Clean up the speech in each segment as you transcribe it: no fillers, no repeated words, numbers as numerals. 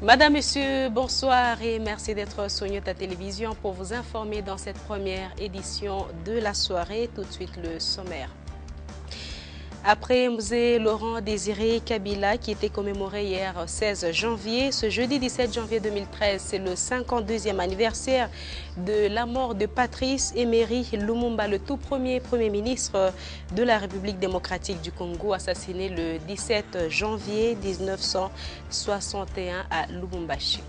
Madame, Monsieur, bonsoir et merci d'être sur Nyota Télévision pour vous informer dans cette première édition de la soirée. Tout de suite le sommaire. Après Mzee Laurent Désiré Kabila qui était commémoré hier 16 janvier, ce jeudi 17 janvier 2013, c'est le 52e anniversaire de la mort de Patrice Emery Lumumba, le tout premier Premier ministre de la République démocratique du Congo, assassiné le 17 janvier 1961 à Lubumbashi.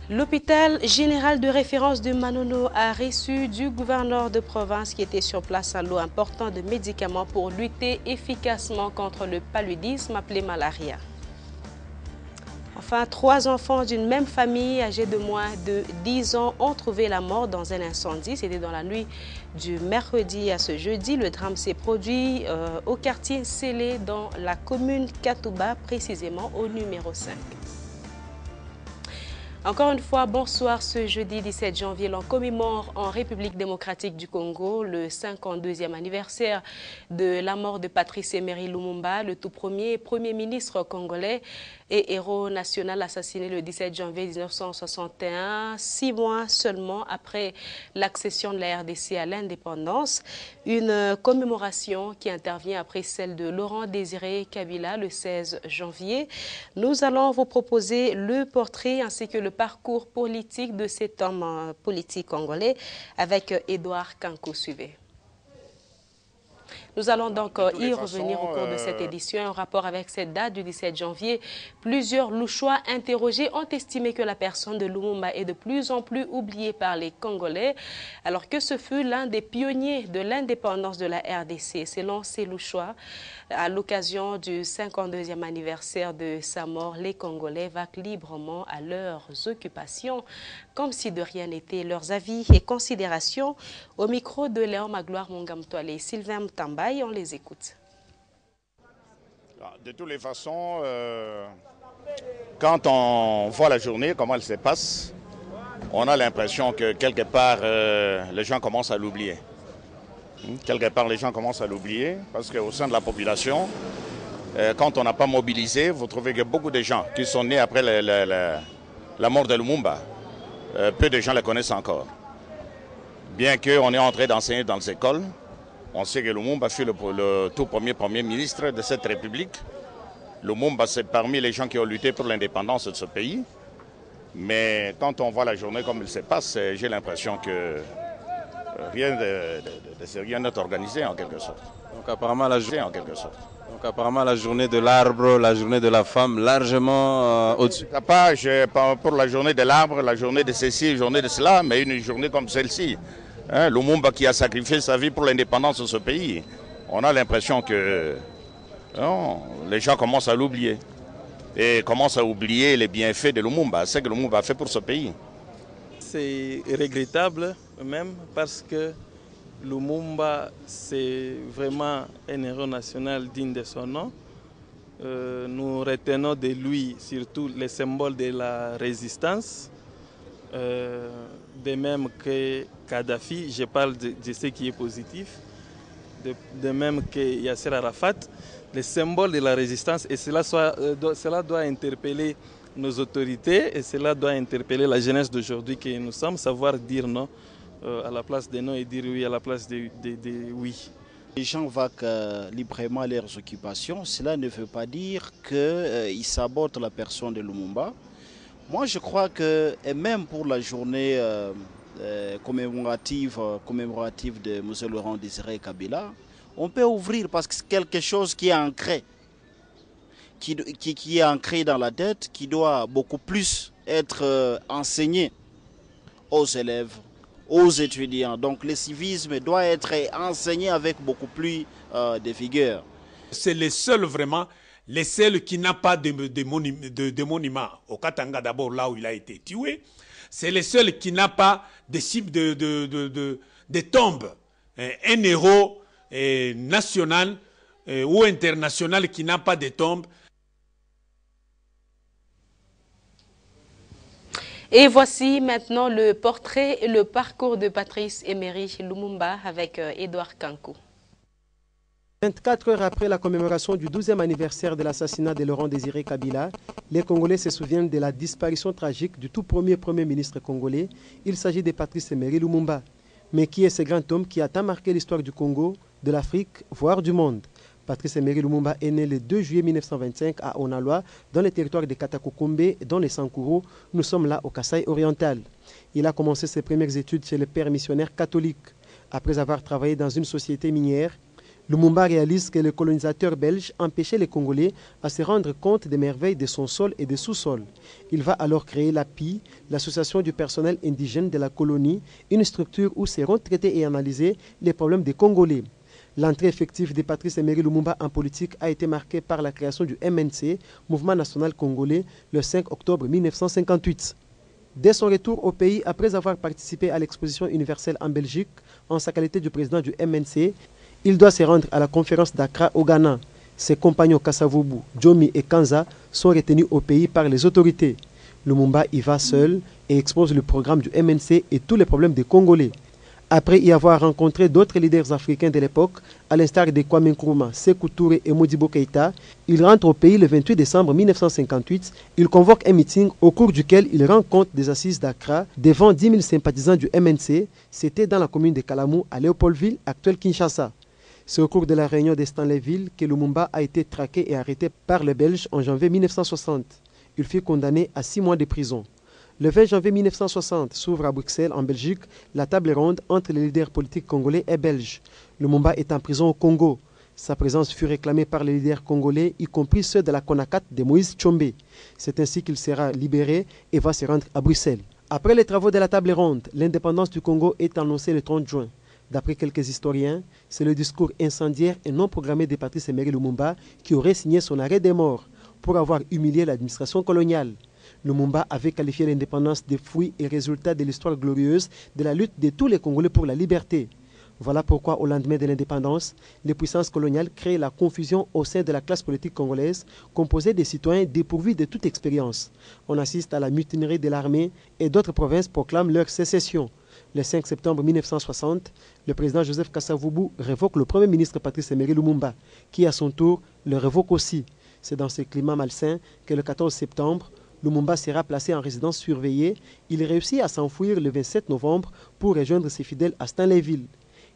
L'hôpital général de référence de Manono a reçu du gouverneur de province qui était sur place un lot important de médicaments pour lutter efficacement contre le paludisme appelé malaria. Enfin, 3 enfants d'une même famille âgés de moins de 10 ans ont trouvé la mort dans un incendie. C'était dans la nuit du mercredi à ce jeudi. Le drame s'est produit au quartier Sélé dans la commune Katouba, précisément au numéro 5. Encore une fois, bonsoir. Ce jeudi 17 janvier, l'on commémore en République démocratique du Congo le 52e anniversaire de la mort de Patrice Emery Lumumba, le tout premier Premier ministre congolais et héros national assassiné le 17 janvier 1961, 6 mois seulement après l'accession de la RDC à l'indépendance. Une commémoration qui intervient après celle de Laurent Désiré Kabila le 16 janvier. Nous allons vous proposer le portrait ainsi que le parcours politique de cet homme politique congolais avec Edouard Kankou. Suivez. Nous allons donc y revenir au cours de cette édition. En rapport avec cette date du 17 janvier, plusieurs Louchois interrogés ont estimé que la personne de Lumumba est de plus en plus oubliée par les Congolais, alors que ce fut l'un des pionniers de l'indépendance de la RDC. Selon ces Louchois, à l'occasion du 52e anniversaire de sa mort, les Congolais vaquent librement à leurs occupations, comme si de rien n'était. Leurs avis et considérations au micro de Léon Magloire Mongamtoile et Sylvain Mtambaye, on les écoute. De toutes les façons, quand on voit la journée, comment elle se passe, on a l'impression que quelque part, les gens commencent à l'oublier. Quelque part, les gens commencent à l'oublier parce qu'au sein de la population, quand on n'a pas mobilisé, vous trouvez que beaucoup de gens qui sont nés après la mort de Lumumba, peu de gens les connaissent encore. Bien qu'on est entré d'enseigner dans les écoles, on sait que Lumumba fut le tout premier Premier ministre de cette République. Lumumba, c'est parmi les gens qui ont lutté pour l'indépendance de ce pays. Mais quand on voit la journée comme elle se passe, j'ai l'impression que rien de sérieux n'est organisé en quelque sorte. Donc apparemment la journée de l'arbre, la journée de la femme, largement au-dessus. Pas pour la journée de l'arbre, la journée de ceci, la journée de cela, mais une journée comme celle-ci. Lumumba qui a sacrifié sa vie pour l'indépendance de ce pays. On a l'impression que les gens commencent à l'oublier. Et commencent à oublier les bienfaits de Lumumba, ce que Lumumba a fait pour ce pays. C'est regrettable même parce que Lumumba, c'est vraiment un héros national digne de son nom. Nous retenons de lui surtout les symboles de la résistance. De même que Kadhafi, je parle de ce qui est positif, de même que Yasser Arafat, les symboles de la résistance, et cela doit interpeller nos autorités et cela doit interpeller la jeunesse d'aujourd'hui que nous sommes, savoir dire non à la place de non et dire oui à la place de oui. Les gens vaquent librement à leurs occupations, cela ne veut pas dire qu'ils sabotent la personne de Lumumba. Moi, je crois que, et même pour la journée commémorative de M. Laurent Désiré Kabila, on peut ouvrir parce que c'est quelque chose qui est ancré, qui est ancré dans la tête, qui doit beaucoup plus être enseigné aux élèves, aux étudiants. Donc le civisme doit être enseigné avec beaucoup plus de vigueur. C'est le seul vraiment. Les seuls qui n'a pas de monument, au Katanga d'abord, là où il a été tué, c'est les seuls qui n'a pas de cible de tombe. Un héros national ou international qui n'a pas de tombe. Et voici maintenant le portrait et le parcours de Patrice Emery Lumumba avec Edouard Kankou. 24 heures après la commémoration du 12e anniversaire de l'assassinat de Laurent Désiré Kabila, les Congolais se souviennent de la disparition tragique du tout premier ministre congolais. Il s'agit de Patrice Emery Lumumba. Mais qui est ce grand homme qui a tant marqué l'histoire du Congo, de l'Afrique, voire du monde? Patrice Emery Lumumba est né le 2 juillet 1925 à Onaloa, dans le territoire de Katakokombe, dans les Sankourou. Nous sommes là au Kasaï oriental. Il a commencé ses premières études chez le père missionnaire catholique. Après avoir travaillé dans une société minière, Lumumba réalise que les colonisateurs belges empêchaient les Congolais à se rendre compte des merveilles de son sol et des sous-sols. Il va alors créer l'API, l'Association du personnel indigène de la colonie, une structure où seront traités et analysés les problèmes des Congolais. L'entrée effective de Patrice Emery Lumumba en politique a été marquée par la création du MNC, Mouvement national congolais, le 5 octobre 1958. Dès son retour au pays, après avoir participé à l'exposition universelle en Belgique, en sa qualité de président du MNC, il doit se rendre à la conférence d'Accra au Ghana. Ses compagnons Kasavubu, Djomi et Kanza sont retenus au pays par les autorités. Lumumba y va seul et expose le programme du MNC et tous les problèmes des Congolais. Après y avoir rencontré d'autres leaders africains de l'époque, à l'instar de Kwame Nkrumah, Sékou Touré et Modibo Keïta, il rentre au pays le 28 décembre 1958. Il convoque un meeting au cours duquel il rend compte des assises d'Accra devant 10 000 sympathisants du MNC. C'était dans la commune de Kalamou, à Léopoldville, actuelle Kinshasa. C'est au cours de la réunion de Stanleyville que Lumumba a été traqué et arrêté par les Belges en janvier 1960. Il fut condamné à 6 mois de prison. Le 20 janvier 1960 s'ouvre à Bruxelles, en Belgique, la table ronde entre les leaders politiques congolais et belges. Lumumba est en prison au Congo. Sa présence fut réclamée par les leaders congolais, y compris ceux de la CONACAT de Moïse Tshombe. C'est ainsi qu'il sera libéré et va se rendre à Bruxelles. Après les travaux de la table ronde, l'indépendance du Congo est annoncée le 30 juin. D'après quelques historiens, c'est le discours incendiaire et non programmé de Patrice Emery Lumumba qui aurait signé son arrêt des morts pour avoir humilié l'administration coloniale. Lumumba avait qualifié l'indépendance de fruit et résultat de l'histoire glorieuse de la lutte de tous les Congolais pour la liberté. Voilà pourquoi, au lendemain de l'indépendance, les puissances coloniales créent la confusion au sein de la classe politique congolaise, composée de citoyens dépourvus de toute expérience. On assiste à la mutinerie de l'armée et d'autres provinces proclament leur sécession. Le 5 septembre 1960, le président Joseph Kasavubu révoque le premier ministre Patrice Emery Lumumba, qui à son tour le révoque aussi. C'est dans ce climat malsain que le 14 septembre, Lumumba sera placé en résidence surveillée. Il réussit à s'enfuir le 27 novembre pour rejoindre ses fidèles à Stanleyville.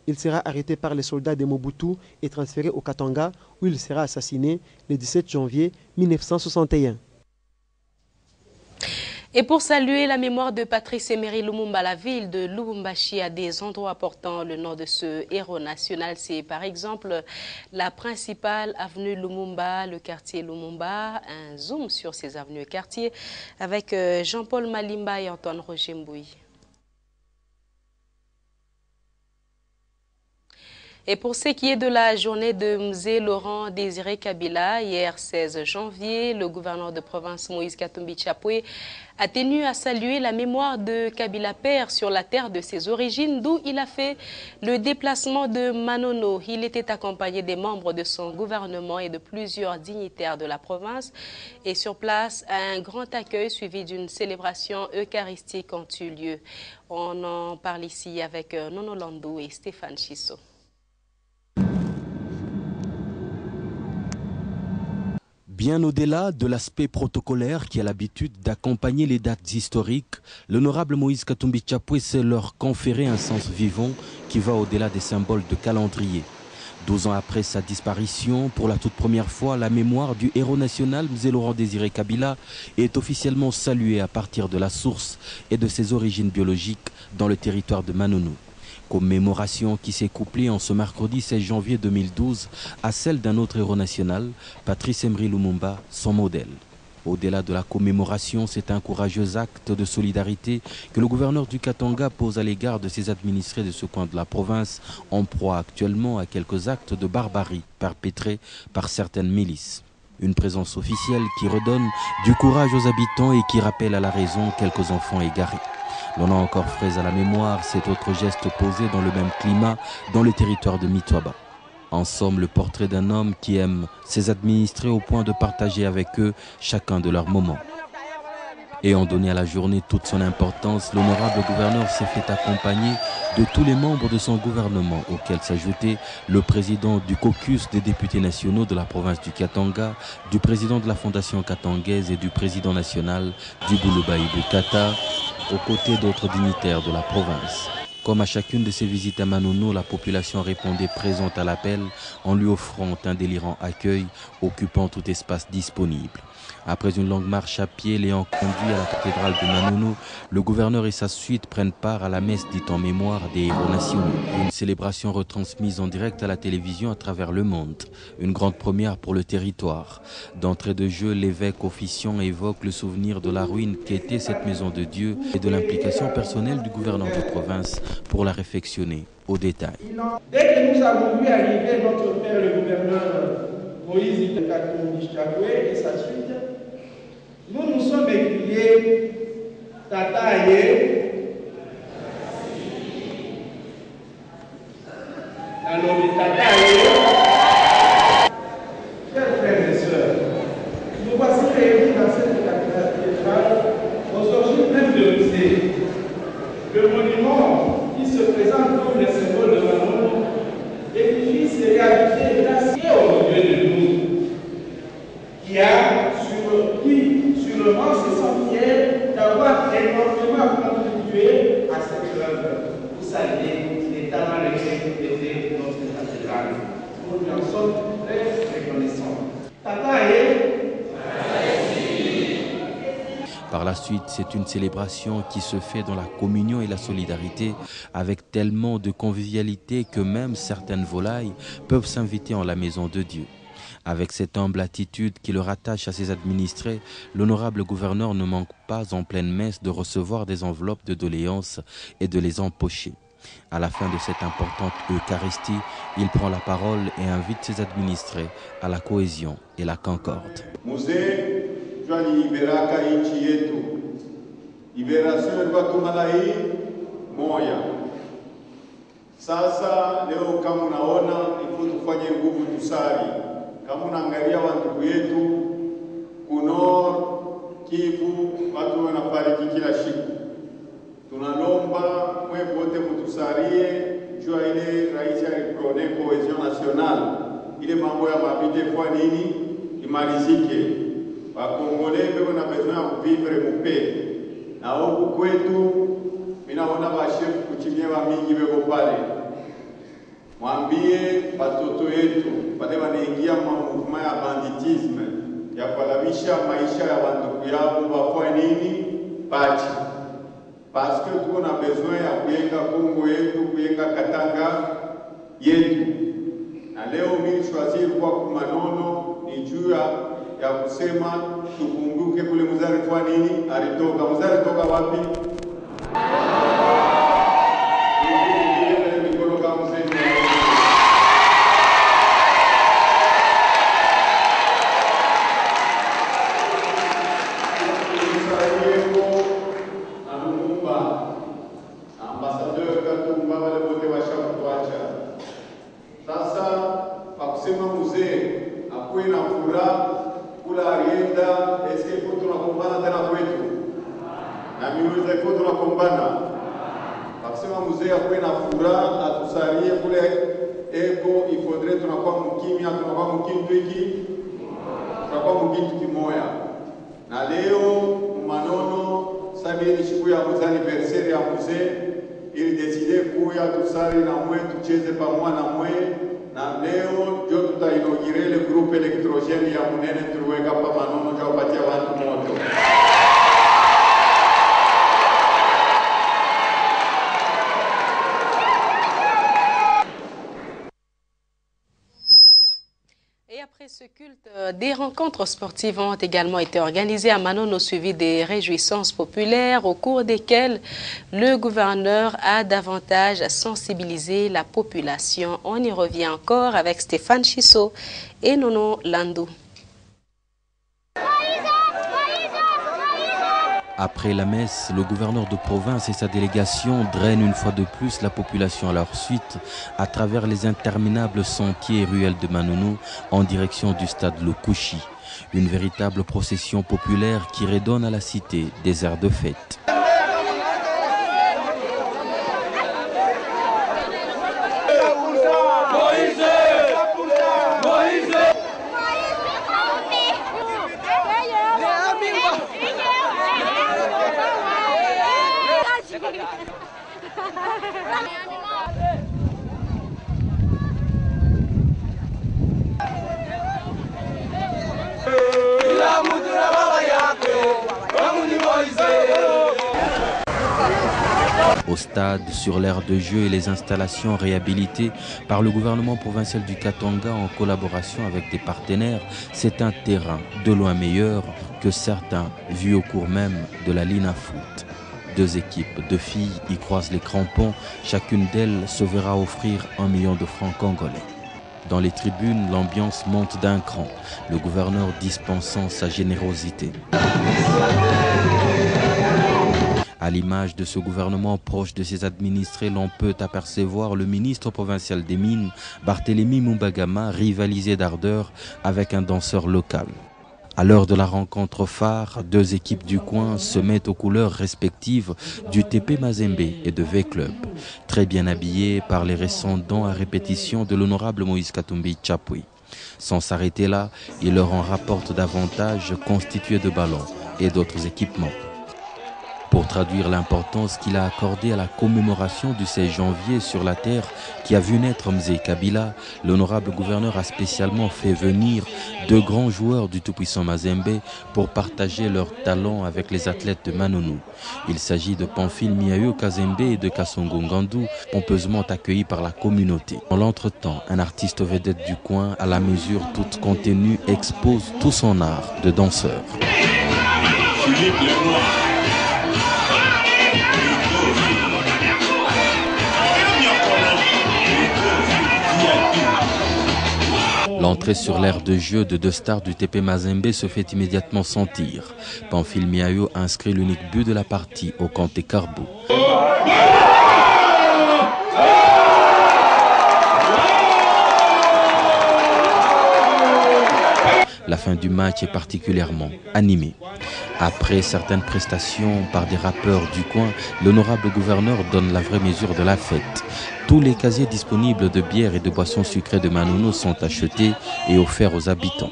Il sera arrêté par les soldats de Mobutu et transféré au Katanga, où il sera assassiné le 17 janvier 1961. Et pour saluer la mémoire de Patrice Emery Lumumba, la ville de Lubumbashi a des endroits portant le nom de ce héros national. C'est par exemple la principale avenue Lumumba, le quartier Lumumba. Un zoom sur ces avenues et quartiers avec Jean-Paul Malimba et Antoine Roger Mbouy. Et pour ce qui est de la journée de Mzee Laurent Désiré Kabila, hier 16 janvier, le gouverneur de province Moïse Katumbi Tchapoué a tenu à saluer la mémoire de Kabila père sur la terre de ses origines, d'où il a fait le déplacement de Manono. Il était accompagné des membres de son gouvernement et de plusieurs dignitaires de la province. Et sur place, un grand accueil suivi d'une célébration eucharistique ont eu lieu. On en parle ici avec Nono Landou et Stéphane Chisso. Bien au-delà de l'aspect protocolaire qui a l'habitude d'accompagner les dates historiques, l'honorable Moïse Katumbi Tchapoué sait leur conférer un sens vivant qui va au-delà des symboles de calendrier. 12 ans après sa disparition, pour la toute première fois, la mémoire du héros national Mzee Laurent Désiré Kabila est officiellement saluée à partir de la source et de ses origines biologiques dans le territoire de Manono. Commémoration qui s'est couplée en ce mercredi 16 janvier 2012 à celle d'un autre héros national, Patrice Emery Lumumba, son modèle. Au-delà de la commémoration, c'est un courageux acte de solidarité que le gouverneur du Katanga pose à l'égard de ses administrés de ce coin de la province, en proie actuellement à quelques actes de barbarie perpétrés par certaines milices. Une présence officielle qui redonne du courage aux habitants et qui rappelle à la raison quelques enfants égarés. L'on a encore frais à la mémoire cet autre geste posé dans le même climat dans le territoire de Mitwaba. En somme, le portrait d'un homme qui aime ses administrés au point de partager avec eux chacun de leurs moments. Ayant donné à la journée toute son importance, l'honorable gouverneur s'est fait accompagner de tous les membres de son gouvernement, auxquels s'ajoutait le président du caucus des députés nationaux de la province du Katanga, du président de la fondation katangaise et du président national du Bouloubaïbou Kata, aux côtés d'autres dignitaires de la province. Comme à chacune de ses visites à Manono, la population répondait présente à l'appel en lui offrant un délirant accueil, occupant tout espace disponible. Après une longue marche à pied l'ayant conduit à la cathédrale de Manono, le gouverneur et sa suite prennent part à la messe dite en mémoire des héros nationaux. Une célébration retransmise en direct à la télévision à travers le monde. Une grande première pour le territoire. D'entrée de jeu, l'évêque officiant évoque le souvenir de la ruine qu'était cette maison de Dieu et de l'implication personnelle du gouverneur de province pour la réfectionner au détail. Dès que nous avons vu arriver notre père le gouverneur Moïse Katumbi Chapoué et sa suite, nous nous sommes écriés Tata Aye, alors le Tata Aye, chers frères et sœurs, nous voici réunis dans cette cathédrale aux origines même de Russie. Le monument qui se présente comme le symbole de Manono, édifice et réalité gracieux au milieu de nous, qui sûrement se sent fiers d'avoir énormément contribué à cette œuvre. Vous savez, l'état mal était notre cathédrale. Nous lui en sommes très reconnaissants. Tata Par la suite, c'est une célébration qui se fait dans la communion et la solidarité avec tellement de convivialité que même certaines volailles peuvent s'inviter en la maison de Dieu. Avec cette humble attitude qui le rattache à ses administrés, l'honorable gouverneur ne manque pas en pleine messe de recevoir des enveloppes de doléances et de les empocher. À la fin de cette importante Eucharistie, il prend la parole et invite ses administrés à la cohésion et la concorde. Liberaka nchi yetu. Liberation ilikuwa tumala hii moja. Sasa leo kama unaona ipo tufanye nguvu tusali. Kama unaangalia wandugu yetu kunor Kivu watu wanafariki kila siku. Tunalomba mwe wote mtusalie jua ile rais aliprone cohesion nationale. Ile mambo ya mabite kwa nini imalizike. Wakongolais beko na besoin ya kuvivre mupe. Na huku kwetu minaona bashefu kuchimia wa mingi beko pale. Mwambie batoto yetu pale wanaingia mwa mouvement ya banditisme ya kualamisha maisha ya wandugu yao wafanye nini? Pachi. Parce que tuko na besoin ya kuyenga Kongo yetu, kuyenga Katanga yetu. Na leo mimi choisir kwa Manono ni juu ya kusema tukumbuke kule mzari kwa nini alitoka. Mzari toka wapi? Ambassadeur Katumba wale wote washakuacha. Sasa pakusema mzee akuwe na furaha kula arienda eske iko tunakombana tena kwetu na miuliza iko tunakombana akisema mzee akuwe na furaha atusalie kule eko ifodre tunakuwa mkimya tunakuwa mkimtwiki tunakuwa mkitu kimoya na leo Manono sabini siku ya anniversaire ya mzee ili decide kuya tusali na mwe tucheze pamoja na mwe na leo ndio tutainaugure le groupe électrogène ya munene tuweka pa Manono kwa kupatia watu moto. Et après ce culte, des rencontres sportives ont également été organisées à Manono, suivi des réjouissances populaires au cours desquelles le gouverneur a davantage sensibilisé la population. On y revient encore avec Stéphane Chisso et Nono Landou. Après la messe, le gouverneur de province et sa délégation drainent une fois de plus la population à leur suite à travers les interminables sentiers et ruelles de Manono en direction du stade Lukushi. Une véritable procession populaire qui redonne à la cité des airs de fête. Au stade, sur l'aire de jeu et les installations réhabilitées par le gouvernement provincial du Katanga en collaboration avec des partenaires, c'est un terrain de loin meilleur que certains vus au cours même de la Lina Foot. 2 équipes de filles y croisent les crampons, chacune d'elles se verra offrir 1 million de francs congolais. Dans les tribunes, l'ambiance monte d'un cran, le gouverneur dispensant sa générosité. À l'image de ce gouvernement proche de ses administrés, l'on peut apercevoir le ministre provincial des Mines, Barthélemy Mumbagama, rivaliser d'ardeur avec un danseur local. À l'heure de la rencontre phare, 2 équipes du coin se mettent aux couleurs respectives du TP Mazembe et de V-Club, très bien habillés par les récents dons à répétition de l'honorable Moïse Katumbi Tchapui. Sans s'arrêter là, il leur en rapporte davantage constitués de ballons et d'autres équipements. Pour traduire l'importance qu'il a accordée à la commémoration du 16 janvier sur la terre qui a vu naître Mzee Kabila, l'honorable gouverneur a spécialement fait venir 2 grands joueurs du tout-puissant Mazembe pour partager leurs talents avec les athlètes de Manono. Il s'agit de Pamphile Miayo Kazembe et de Kassongo Ngandou, pompeusement accueillis par la communauté. En l'entretemps, un artiste vedette du coin, à la mesure toute contenue, expose tout son art de danseur. L'entrée sur l'aire de jeu de 2 stars du TP Mazembe se fait immédiatement sentir. Pamphile Miayo inscrit l'unique but de la partie au Kanté Carbo. La fin du match est particulièrement animée. Après certaines prestations par des rappeurs du coin, l'honorable gouverneur donne la vraie mesure de la fête. Tous les casiers disponibles de bières et de boissons sucrées de Manono sont achetés et offerts aux habitants.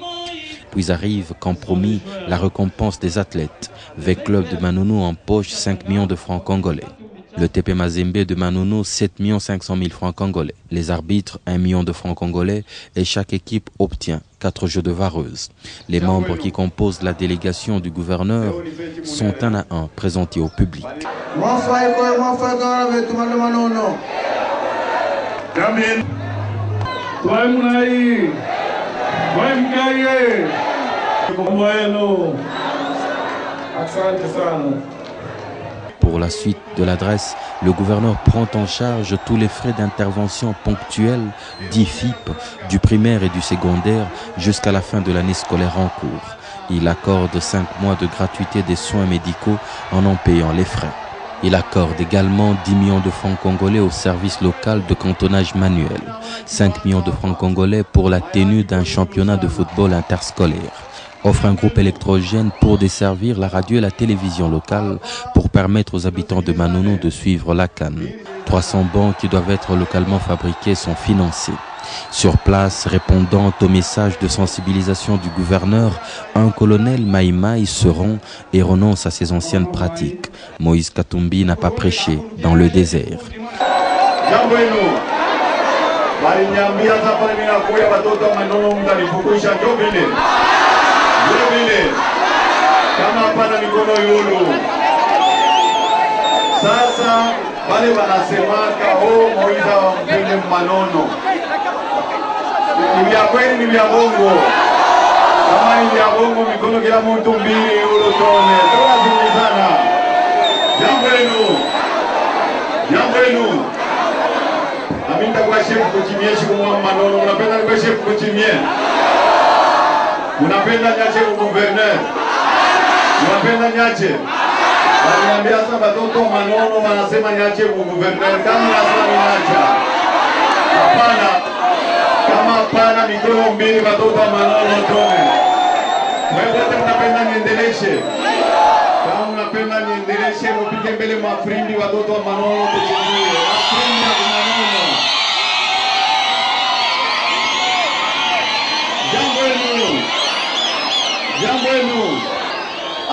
Puis arrive, comme promis, la récompense des athlètes. V-Club de Manono empoche 5 millions de francs congolais. Le TP Mazembe de Manono, 7 500 000 francs congolais. Les arbitres, 1 million de francs congolais et chaque équipe obtient 4 jeux de vareuse. Les membres qui composent la délégation du gouverneur sont un à un présentés au public. Pour la suite de l'adresse, le gouverneur prend en charge tous les frais d'intervention ponctuels, dits FIP, du primaire et du secondaire jusqu'à la fin de l'année scolaire en cours. Il accorde 5 mois de gratuité des soins médicaux en payant les frais. Il accorde également 10 millions de francs congolais au service local de cantonnage manuel, 5 millions de francs congolais pour la tenue d'un championnat de football interscolaire. Offre un groupe électrogène pour desservir la radio et la télévision locale pour permettre aux habitants de Manono de suivre la CAN. 300 bancs qui doivent être localement fabriqués sont financés. Sur place, répondant au message de sensibilisation du gouverneur, un colonel Maïmaï se rend et renonce à ses anciennes pratiques. Moïse Katumbi n'a pas prêché dans le désert. Sasa wale wanasemaka Moiza mpende Manono, ni vya kweli, ni vya bongo. Kama ni vya bongo, mikono kila mtu mbili ulotone. Tunazungumzana. Jambo lenu. Nami nitakuwa chef kuchimia shikumwa Manono. Unapenda nikuwa chef kuchimia? Unapenda nyache gouverneur? Unapenda nyache? Waniambia sasa watoto Manono wanasema niache guverner, kama nasema niacha. Hapana. Kama hapana mikono mbili watoto wa Manono tone. Wewe wote mnapenda niendeleshe. Kama mnapenda niendeleshe mpige mbele mafrindi watoto wa Manono tujilie. Mafrindi wa Manono. Jambo enu.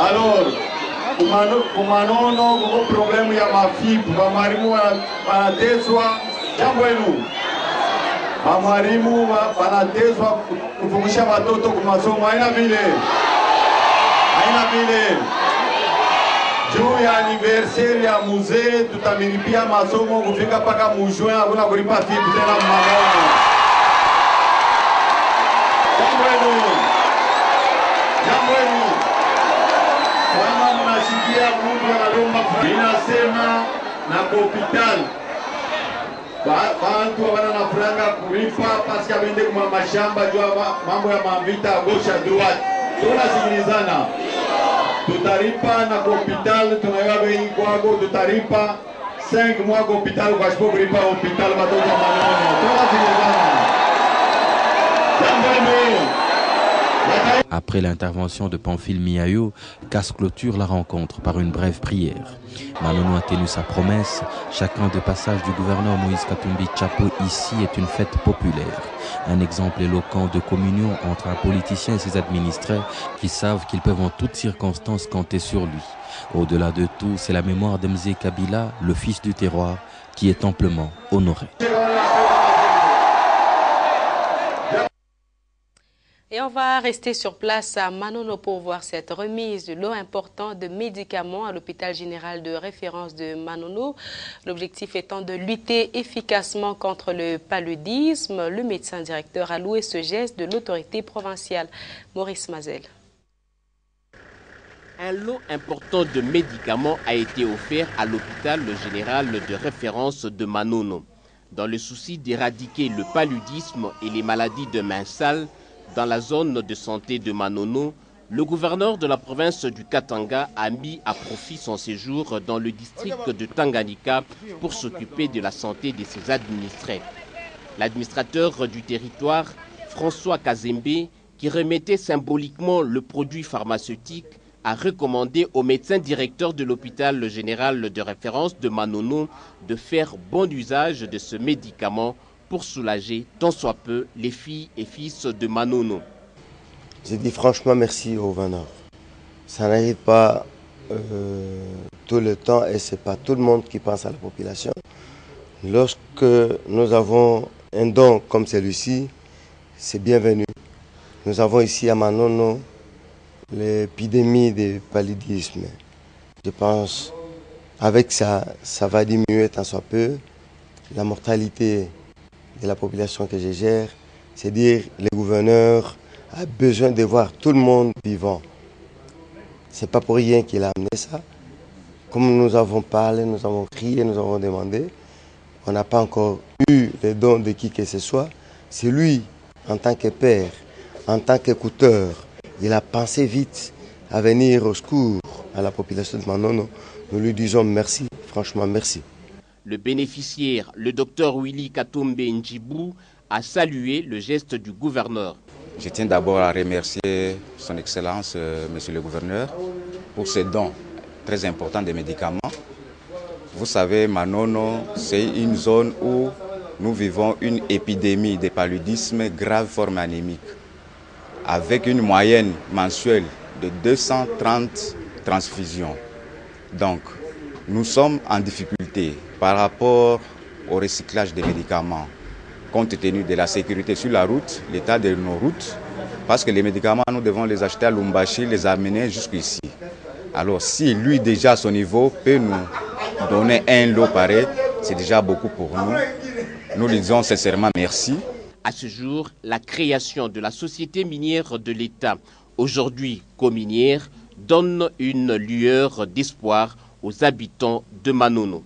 Alors, kumanono kuko problemu ya mafibu, bamwarimu wanatezwa. Jambo enu. Bamwarimu wanatezwa kufundisha watoto kumasomo, haina vile. Haina vile. Juu ya anniversaire ya muzee tutamilipia masomo kufika paka mujue, hakuna kulipa fibu tena Manono. Jambo enu. Jambo enu. Kama mnashikia Mungu analomba inasema na hospitali. Bantu wana na franga kulipa parce que bende kwa mashamba jua mambo ya mavita gauche à droite. Tunasikilizana. Tutalipa na hospitali tunayoa bei kwako tutalipa 5 mois kwa hospitali kwa sababu kulipa hospitali watoto wa Manono. Tunasikilizana. Jambo enu. Après l'intervention de Pamphile Miayo, Casse clôture la rencontre par une brève prière. Manono a tenu sa promesse. Chacun de passage du gouverneur Moïse Katumbi Tchapou ici est une fête populaire. Un exemple éloquent de communion entre un politicien et ses administrés qui savent qu'ils peuvent en toutes circonstances compter sur lui. Au-delà de tout, c'est la mémoire d'Mzé Kabila, le fils du terroir, qui est amplement honoré. Et on va rester sur place à Manono pour voir cette remise de lot important de médicaments à l'hôpital général de référence de Manono. L'objectif étant de lutter efficacement contre le paludisme. Le médecin directeur a loué ce geste de l'autorité provinciale. Maurice Mazel. Un lot important de médicaments a été offert à l'hôpital général de référence de Manono. Dans le souci d'éradiquer le paludisme et les maladies de main sale, dans la zone de santé de Manono, le gouverneur de la province du Katanga a mis à profit son séjour dans le district de Tanganyika pour s'occuper de la santé de ses administrés. L'administrateur du territoire, François Kazembe, qui remettait symboliquement le produit pharmaceutique, a recommandé au médecin directeur de l'hôpital général de référence de Manono de faire bon usage de ce médicament pour soulager tant soit peu les filles et fils de Manono. Je dis franchement merci au gouverneur. Ça n'arrive pas tout le temps et ce n'est pas tout le monde qui pense à la population. Lorsque nous avons un don comme celui-ci, c'est bienvenu. Nous avons ici à Manono l'épidémie de paludisme. Je pense avec ça, ça va diminuer tant soit peu la mortalité de la population que je gère, c'est dire le gouverneur a besoin de voir tout le monde vivant. C'est pas pour rien qu'il a amené ça. Comme nous avons parlé, nous avons crié, nous avons demandé, on n'a pas encore eu les dons de qui que ce soit. C'est lui, en tant que père, en tant qu'écouteur, il a pensé vite à venir au secours à la population de Manono. Nous lui disons merci, franchement merci. Le bénéficiaire, le docteur Willy Katumbe Njibou, a salué le geste du gouverneur. Je tiens d'abord à remercier son Excellence, Monsieur le gouverneur, pour ce don très important des médicaments. Vous savez, Manono, c'est une zone où nous vivons une épidémie de paludisme grave forme anémique, avec une moyenne mensuelle de 230 transfusions. Donc, nous sommes en difficulté par rapport au recyclage des médicaments, compte tenu de la sécurité sur la route, l'état de nos routes, parce que les médicaments, nous devons les acheter à Lumbashi, les amener jusqu'ici. Alors, si lui, déjà à son niveau, peut nous donner un lot pareil, c'est déjà beaucoup pour nous. Nous lui disons sincèrement merci. À ce jour, la création de la société minière de l'État, aujourd'hui cominière, donne une lueur d'espoir aux habitants de Manono.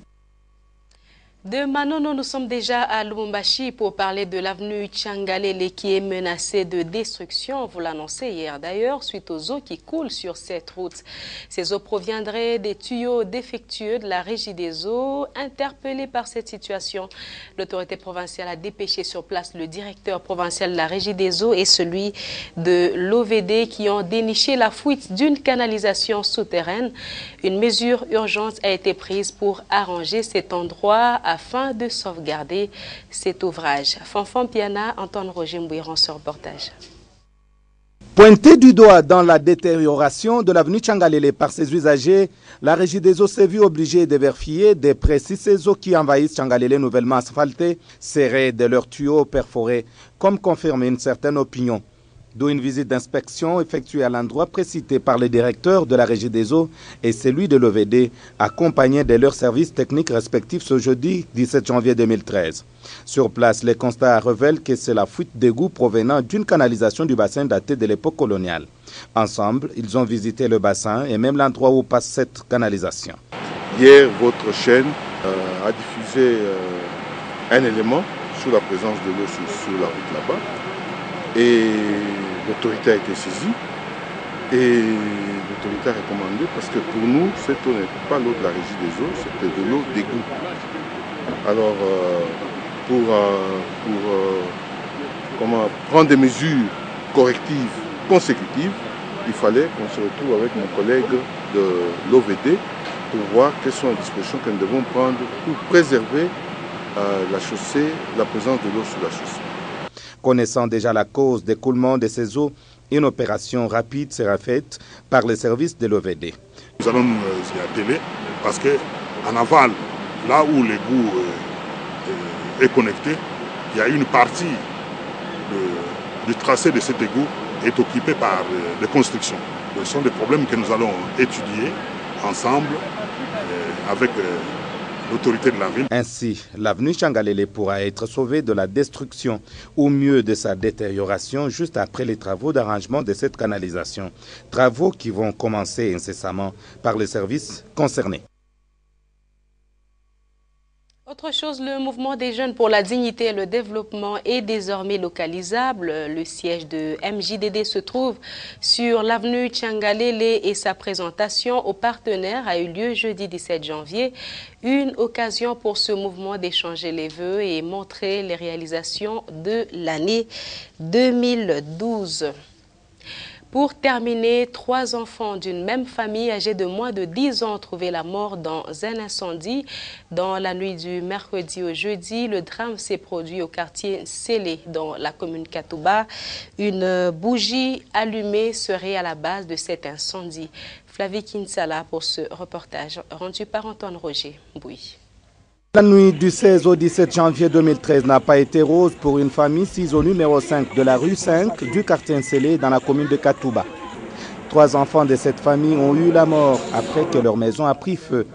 De Manono, nous sommes déjà à Lubumbashi pour parler de l'avenue Tchangalele qui est menacée de destruction. Vous l'annoncez hier d'ailleurs, suite aux eaux qui coulent sur cette route. Ces eaux proviendraient des tuyaux défectueux de la Régie des eaux. Interpellé par cette situation, l'autorité provinciale a dépêché sur place le directeur provincial de la Régie des eaux et celui de l'OVD qui ont déniché la fuite d'une canalisation souterraine. Une mesure urgente a été prise pour arranger cet endroit afin de sauvegarder cet ouvrage. Fanfan Piana, Antoine Roger Mbouiran, ce reportage. Pointé du doigt dans la détérioration de l'avenue Tchangalele par ses usagers, la Régie des eaux s'est vue obligée de vérifier de près si ces eaux qui envahissent Tchangalele nouvellement asphaltées seraient de leurs tuyaux perforés, comme confirme une certaine opinion. D'où une visite d'inspection effectuée à l'endroit précité par le directeur de la Régie des eaux et celui de l'OVD, accompagnés de leurs services techniques respectifs ce jeudi 17 janvier 2013. Sur place, les constats révèlent que c'est la fuite d'égout provenant d'une canalisation du bassin datée de l'époque coloniale. Ensemble, ils ont visité le bassin et même l'endroit où passe cette canalisation. Hier, votre chaîne a diffusé un élément sur la présence de l'eau sur la route là-bas. Et l'autorité a été saisie et l'autorité a recommandé parce que pour nous, cette eau n'est pas l'eau de la Régie des eaux, c'était de l'eau d'égout. Alors, pour prendre des mesures correctives consécutives, il fallait qu'on se retrouve avec nos collègues de l'OVD pour voir quelles sont les dispositions que nous devons prendre pour préserver la chaussée, la présence de l'eau sur la chaussée. Connaissant déjà la cause d'écoulement de ces eaux, une opération rapide sera faite par les services de l'OVD. Nous allons nous y atteler parce qu'en aval, là où l'égout est connecté, il y a une partie du tracé de cet égout est occupée par des constructions. Ce sont des problèmes que nous allons étudier ensemble avec l'autorité de la ville. Ainsi, l'avenue Tchangalele pourra être sauvée de la destruction ou mieux de sa détérioration juste après les travaux d'arrangement de cette canalisation. Travaux qui vont commencer incessamment par les services concernés. Autre chose, le mouvement des jeunes pour la dignité et le développement est désormais localisable. Le siège de MJDD se trouve sur l'avenue Tchangalele et sa présentation aux partenaires a eu lieu jeudi 17 janvier. Une occasion pour ce mouvement d'échanger les vœux et montrer les réalisations de l'année 2012. Pour terminer, 3 enfants d'une même famille âgés de moins de 10 ans ont trouvé la mort dans un incendie. Dans la nuit du mercredi au jeudi, le drame s'est produit au quartier Sélé, dans la commune Katouba. Une bougie allumée serait à la base de cet incendie. Flavie Kinsala pour ce reportage rendu par Antoine Roger Mbouy. La nuit du 16 au 17 janvier 2013 n'a pas été rose pour une famille sise au numéro 5 de la rue 5 du quartier Nsélé dans la commune de Katouba. 3 enfants de cette famille ont eu la mort après que leur maison a pris feu.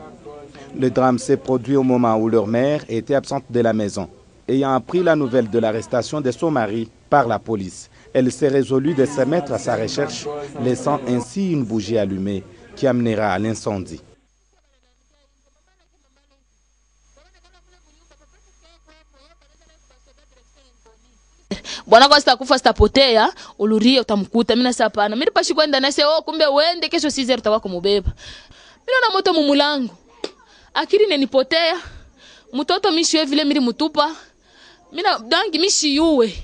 Le drame s'est produit au moment où leur mère était absente de la maison. Ayant appris la nouvelle de l'arrestation de son mari par la police, elle s'est résolue de se mettre à sa recherche, laissant ainsi une bougie allumée qui amènera à l'incendie. Bwana kwa sitakufa sitapotea, ulurie utamkuta. Mimi nasa hapana. Mimi pashi kwenda na sasa kumbe uende kesho 6h utakuwa kumubeba. Mimi na moto mumulangu. Akili nenipotea. Mtoto mishiwe vile mimi mutupa. Mimi dangi mishi yuwe.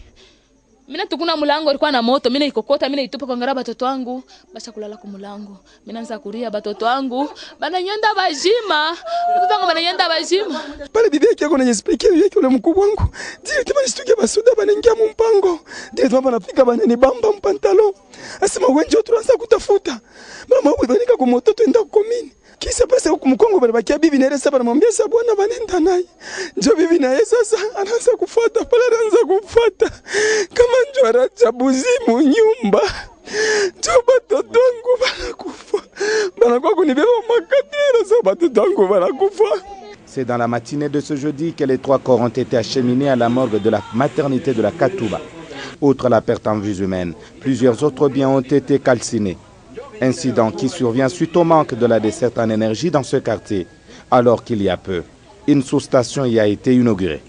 Mimi tukuna mulango alikuwa na moto, mimi ikokota, mimi itupa kwa ngara batoto wangu, basa kulala ku mulango. Mimi naanza kulia batoto wangu, bananyenda bajima. Batoto wangu bananyenda bajima. Pale bibi yake kuna explique bibi yake ule mkubwa wangu. Dire kama nisituke basuda banengia mu mpango. Dire twamba nafika banani bamba mpantalo. Asema wenje tuanza kutafuta. Mama wewe banika ku moto twenda komini. Kisa pasa huku mkongo banabakia bibi na sasa banamwambia sasa bwana banenda naye. Ndio bibi na yeye sasa anaanza kufuata pale anaanza kufuata. Kama ndio arajabuzimu nyumba. Ndio batoto wangu banakufa. Banakuwa kunibeba makatira sasa batoto wangu banakufa. C'est dans la matinée de ce jeudi que les 3 corps ont été acheminés à la morgue de la maternité de la Katouba. Outre la perte en vies humaines, plusieurs autres biens ont été calcinés. Incident qui survient suite au manque de la desserte en énergie dans ce quartier, alors qu'il y a peu, une sous-station y a été inaugurée.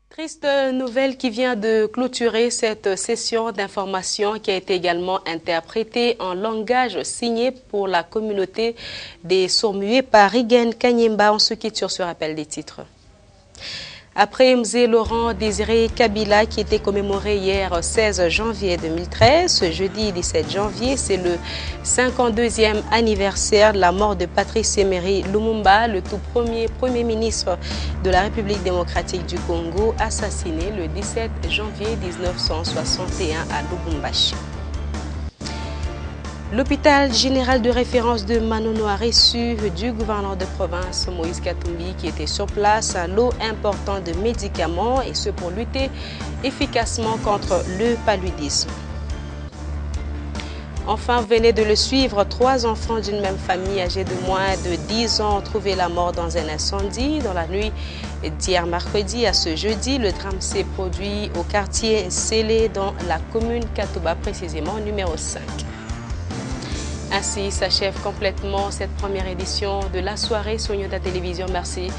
Triste nouvelle qui vient de clôturer cette session d'information qui a été également interprétée en langage signé pour la communauté des sourds-muets par Rigen Kanyemba. On se quitte sur ce rappel des titres. Après Mzé Laurent Désiré Kabila qui était commémoré hier 16 janvier 2013, ce jeudi 17 janvier, c'est le 52e anniversaire de la mort de Patrice Emery Lumumba, le tout premier ministre de la République démocratique du Congo, assassiné le 17 janvier 1961 à Lubumbashi. L'hôpital général de référence de Manono a reçu du gouverneur de province Moïse Katumbi qui était sur place un lot important de médicaments et ce pour lutter efficacement contre le paludisme. Enfin, vous venez de le suivre, 3 enfants d'une même famille âgés de moins de 10 ans ont trouvé la mort dans un incendie. Dans la nuit d'hier mercredi à ce jeudi, le drame s'est produit au quartier Sélé dans la commune Katouba, précisément numéro 5. Ainsi s'achève complètement cette première édition de la soirée sur Nyota Télévision. Merci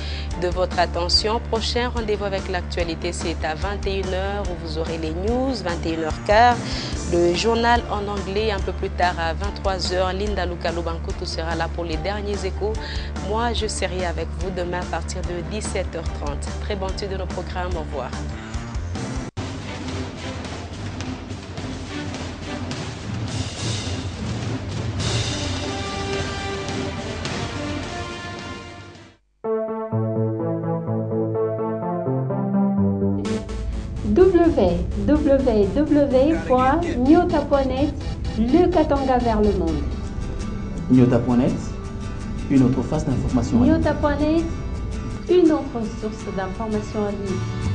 de votre attention. Prochain rendez-vous avec l'actualité, c'est à 21h où vous aurez les news, 21h15, le journal en anglais. Un peu plus tard à 23h, Linda Lukalubankutu sera là pour les derniers échos. Moi, je serai avec vous demain à partir de 17h30. Très bonne suite de nos programmes. Au revoir. www.nyota.net, le Katanga vers le monde. Nyota.net, une autre face d'information. Nyota.net, une autre source d'information en ligne.